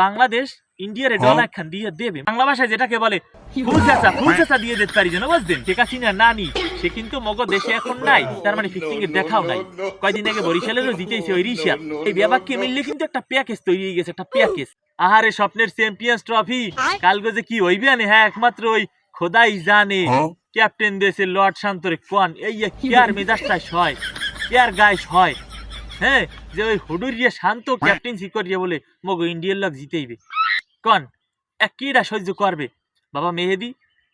বাংলাদেশ ইন্ডিয়ার ডলার খান দিয়ে দেবে। বাংলা ভাষায় যেটাকে বলে ফুলচাচা দিয়ে দিতে পারি যেন বুঝছেন। শেখ হাসিনা নানি সে কিন্তু মগ দেশে এখন নাই, তার মানে ফিক্সিং এর দেখাও নাই। কয়দিন আগে বরিশালেরও জিতেছে ওই রিশা। এই ব্যাপারকে মিললে কিন্তু একটা প্যাকেজ তৈরি হয়ে গেছে, একটা প্যাকেজ। আহারে স্বপ্নের চ্যাম্পিয়ন্স ট্রফি কালকে যে কি হইবে না, হ্যাঁ একমাত্র ওই খোদাই জানে। ক্যাপ্টেন দেশের লর্ড শান্তরে কোন এই কেয়ার মেজাজটা হয়, কেয়ার গাইস হয়, হ্যাঁ যে ওই হুডুরিয়া শান্ত ক্যাপ্টেন্সি করিয়া বলে মগো ইন্ডিয়ার লোক জিতেইবে কন কিডা সহ্য করবে। বাবা মেহেদি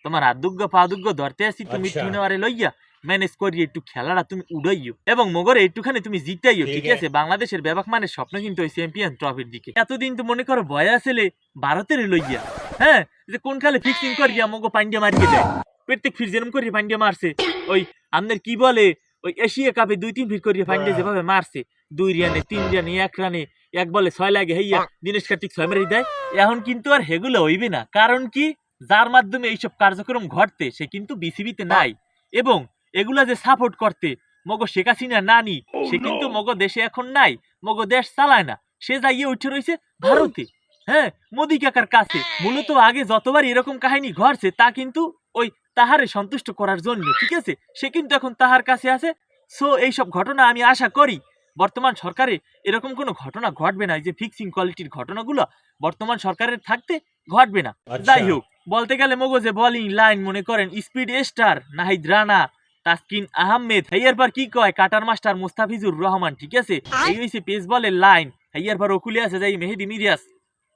তোমার আদুগ্য পাদুগ্য ধরতে আসি, তুমি তিনবারে লইয়া ম্যানেজ করিয়ে একটু খেলাটা তুমি উড়াইও এবং মগরে একটুখানি তুমি জিতাইও, ঠিক আছে? বাংলাদেশের ব্যাপক মানে স্বপ্ন কিন্তু ওই চ্যাম্পিয়ন ট্রফির দিকে। এতদিন তো মনে করো ভয় আসলে ভারতের লইয়া, হ্যাঁ যে কোন খালে ফিক্সিং করিয়া মগো পান্ডিয়া মারিয়ে দেয়। প্রত্যেক ফির যেরকম করিয়া পান্ডিয়া মারছে, ওই আমাদের কি বলে ওই এশিয়া কাপে 2-3 ফিট করিয়া পান্ডিয়া যেভাবে মারছে, 2 রানে 3 রানে 1 রানে 1 বলে 6 লাগে হইয়া দিনেশ কার্তিক 6 মেরে দেয়। এখন কিন্তু আর হেগুলো হইবে না, কারণ কি যার মাধ্যমে এইসব কার্যক্রম ঘটতে সে কিন্তু বিসিবিতে নাই, এবং এগুলা যে সাপোর্ট করতে মগো শেখ হাসিনা নানি সে কিন্তু মগো দেশে এখন নাই, মগো দেশ চালায় না, সে যাইয়ে উঠে রয়েছে ভারতে, হ্যাঁ মোদি কাকার কাছে। মূলত আগে যতবার এরকম কাহিনী ঘটছে তা কিন্তু ওই তাহারে সন্তুষ্ট করার জন্য, ঠিক আছে? সে কিন্তু এখন তাহার কাছে আছে। সো এইসব ঘটনা আমি আশা করি বর্তমান সরকারে এরকম কোনো ঘটনা ঘটবে না, যে ফিক্সিং কোয়ালিটির ঘটনাগুলো বর্তমান সরকারের থাকতে ঘটবে না। যাই হোক, বলতে গেলে মগজে বোলিং লাইন মনে করেন স্পিড স্টার নাহিদ রানা, তাসকিন আহমেদ, হেয়ার পর কি কয় কাটার মাস্টার মুস্তাফিজুর রহমান, ঠিক আছে? এই হইছে পেস বলের লাইন। হেয়ার পর ওকুলে আছে যাই মেহেদি মিরাজ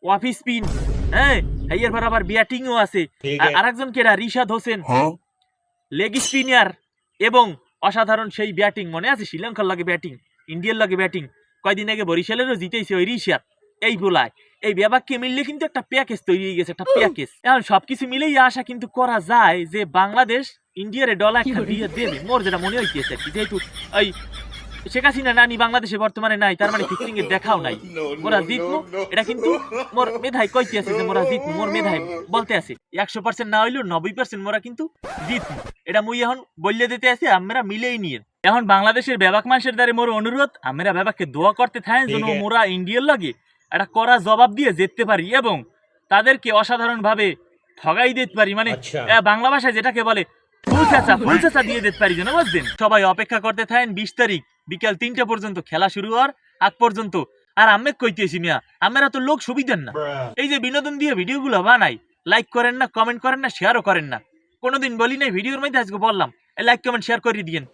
ওয়াফি স্পিন, হ্যাঁ হেয়ার পর আবার ব্যাটিংও আছে। আর আরেকজন কেডা রিশাদ হোসেন লেগ স্পিনার, এবং অসাধারণ সেই ব্যাটিং মনে আছে শ্রীলঙ্কার লাগে ব্যাটিং, ইন্ডিয়ার লাগে ব্যাটিং। কয়দিন আগে বরিশালেরও জিতেছে ওই রিশাদ। এই বলায় এই ব্যাপারকে মিললে কিন্তু একটা প্যাকেজ তৈরি হয়ে গেছে, একটা প্যাকেজ। এখন সবকিছু মিলেই আশা কিন্তু করা যায় যে বাংলাদেশ ইন্ডিয়ার ডলার দিয়ে দেবে। মোর যেটা মনে হইতেছে আর কি, যেহেতু ওই শেখ হাসিনা নানি বাংলাদেশে বর্তমানে নাই, তার মানে ফিক্সিং এর দেখাও নাই। মোরা জিতবো এটা কিন্তু মোর মেধায় কইতে আছে যে মোরা জিতবো, মোর মেধায় বলতে আছে 100% না হইলেও 90% মোরা কিন্তু জিতবো। এটা মুই এখন বললে দিতে আছি, আমরা মিলেই নিয়ে। এখন বাংলাদেশের ব্যাপক মানুষের দ্বারে মোর অনুরোধ, আমরা ব্যাপককে দোয়া করতে থাকেন যেন মোরা ইন্ডিয়ার লাগে একটা কড়া জবাব দিয়ে জিততে পারি এবং তাদেরকে অসাধারণ ভাবে ঠগাই দিতে পারি। মানে বাংলা ভাষায় যেটাকে বলে ফুলচাচা দিয়ে দিতে পারি যেন বুঝছেন। সবাই অপেক্ষা করতে থাকেন 20 তারিখ বিকাল 3টা পর্যন্ত খেলা শুরু হওয়ার আগ পর্যন্ত। আর আমি কইতেছি মিয়া, আমরা তো লোক সুবিধার না, এই যে বিনোদন দিয়ে ভিডিওগুলো বানাই, লাইক করেন না, কমেন্ট করেন না, শেয়ারও করেন না। কোনোদিন বলি নাই ভিডিওর মধ্যে, আজকে বললাম লাইক কমেন্ট শেয়ার করে দিয়েন।